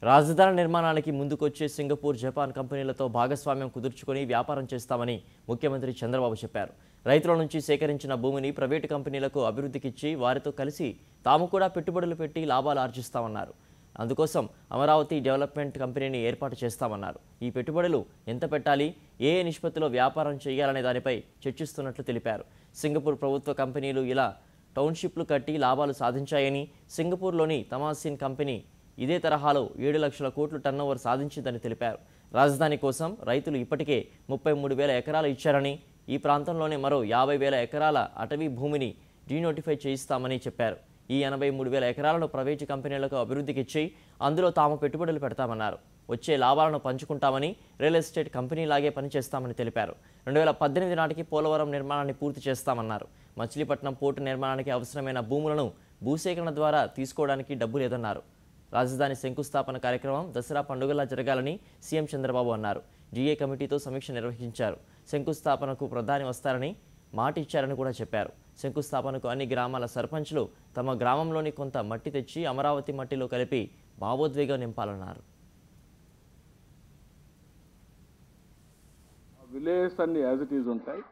రాజధాని నిర్మాణానికి ముందుకొచ్చే Singapore, Japan కంపెనీలతో భాగస్వామ్యం కుదుర్చుకొని వ్యాపారం చేస్తామని ముఖ్యమంత్రి చంద్రబాబు చెప్పారు. రైతుల నుంచి సేకరించిన భూమిని ప్రైవేటు కంపెనీలకు అభివృద్ధికిచ్చి వారితో కలిసి తాము కూడా పెట్టుబడులు పెట్టి లాభాలు ఆర్జిస్తామన్నారు. అందుకోసం అమరావతి డెవలప్మెంట్ కంపెనీని ఏర్పాటు చేస్తామన్నారు. ఈ పెట్టుబడులు ఎంత పెట్టాలి, ఏ నిష్పత్తిలో వ్యాపారం చేయాలనే దానిపై చర్చిస్తున్నట్లు తెలిపారు. సింగపూర్ ప్రభుత్వ కంపెనీలు ఇలా టౌన్షిప్లు కట్టి లాభాలు సాధించాయని, సింగపూర్లోని తమాసిన్ కంపెనీ ఇదే తరహాలో 7 లక్షల కోట్ల టర్నోవర్ సాధించిందని తెలిపారు. రాజధాని కోసం రైతులు ఇప్పటికే 33,000 ఎకరాలు ఇచ్చారని, ఈ ప్రాంతంలోనే మరో 50,000 ఎకరాల అటవీ భూమిని డీనోటిఫై చేయిస్తామని చెప్పారు. ఈ 83,000 ఎకరాలను ప్రైవేటు కంపెనీలకు అభివృద్ధికిచ్చి అందులో తాము పెట్టుబడులు పెడతామన్నారు. వచ్చే లాభాలను పంచుకుంటామని, రియల్ ఎస్టేట్ కంపెనీలాగే పనిచేస్తామని తెలిపారు. 2018 నాటికి పోలవరం నిర్మాణాన్ని పూర్తి చేస్తామన్నారు. మచిలీపట్నం పోర్టు నిర్మాణానికి అవసరమైన భూములను భూసేకరణ ద్వారా తీసుకోవడానికి డబ్బు లేదన్నారు. రాజధాని శంకుస్థాపన కార్యక్రమం దసరా పండుగలా జరగాలని సీఎం చంద్రబాబు అన్నారు. జీఏ కమిటీతో సమీక్ష నిర్వహించారు. శంకుస్థాపనకు ప్రధాని వస్తారని మాట ఇచ్చారని కూడా చెప్పారు. శంకుస్థాపనకు అన్ని గ్రామాల సర్పంచ్లు తమ గ్రామంలోని కొంత మట్టి తెచ్చి అమరావతి మట్టిలో కలిపి భావోద్వేగం నింపాలన్నారు. విలేజ్ అన్ని యాజ్ ఇట్ ఈజ్ ఉంటాయి.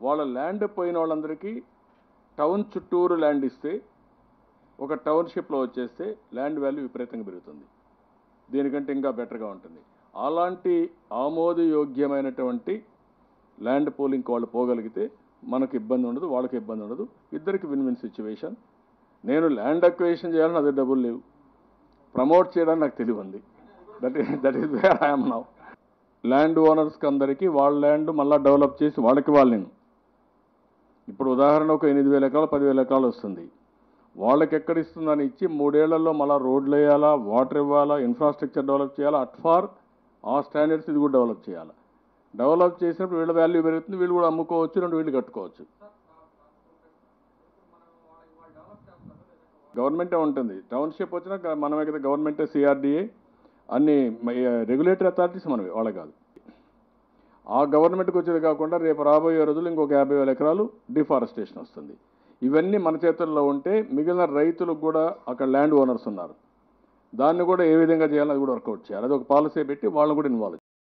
వాళ్ళ ల్యాండ్ పోయిన వాళ్ళందరికీ టౌన్ చుట్టూరు ల్యాండ్ ఇస్తే, ఒక టౌన్షిప్లో వచ్చేస్తే ల్యాండ్ వాల్యూ విపరీతంగా పెరుగుతుంది. దీనికంటే ఇంకా బెటర్గా ఉంటుంది. అలాంటి ఆమోదయోగ్యమైనటువంటి ల్యాండ్ పూలింగ్కి వాళ్ళు పోగలిగితే మనకు ఇబ్బంది ఉండదు, వాళ్ళకి ఇబ్బంది ఉండదు, ఇద్దరికి విన్ విన్ సిచ్యువేషన్. నేను ల్యాండ్ అక్విజిషన్ చేయాలని అదే డబ్బులు లేవు, ప్రమోట్ చేయడానికి నాకు తెలివి ఉంది. That is where I'm now. Land ఓనర్స్కి అందరికీ వాళ్ళ ల్యాండ్ మళ్ళీ డెవలప్ చేసి వాళ్ళకి నేను ఇప్పుడు ఉదాహరణ ఒక 8,000 ఎకరాలు 10,000 ఎకరాలు వస్తుంది. వాళ్ళకి ఎక్కడ ఇస్తుందని ఇచ్చి 3 ఏళ్లలో మళ్ళీ రోడ్లు వేయాలా, వాటర్ ఇవ్వాలా, ఇన్ఫ్రాస్ట్రక్చర్ డెవలప్ చేయాలా. అట్ఫార్ ఆ స్టాండర్డ్స్ ఇది కూడా డెవలప్ చేయాలి. డెవలప్ చేసినప్పుడు వీళ్ళ వాల్యూ పెరుగుతుంది, వీళ్ళు కూడా అమ్ముకోవచ్చు, 2 వీళ్ళు కట్టుకోవచ్చు. గవర్నమెంటే ఉంటుంది. టౌన్షిప్ వచ్చినా మనమే కదా, గవర్నమెంటే, సిఆర్డీఏ అన్ని రెగ్యులేటరీ అథారిటీస్ మనమే, వాళ్ళే కాదు. ఆ గవర్నమెంట్కి వచ్చేది కాకుండా రేపు రాబోయే రోజులు ఇంకొక 50,000 ఎకరాలు డిఫారెస్టేషన్ వస్తుంది. ఇవన్నీ మన చేతుల్లో ఉంటే మిగిలిన రైతులకు కూడా అక్కడ ల్యాండ్ ఓనర్స్ ఉన్నారు, దాన్ని కూడా ఏ విధంగా చేయాలో అది కూడా వర్కౌట్ చేయాలి. అది ఒక పాలసీ పెట్టి వాళ్ళని కూడా ఇన్వాల్వ్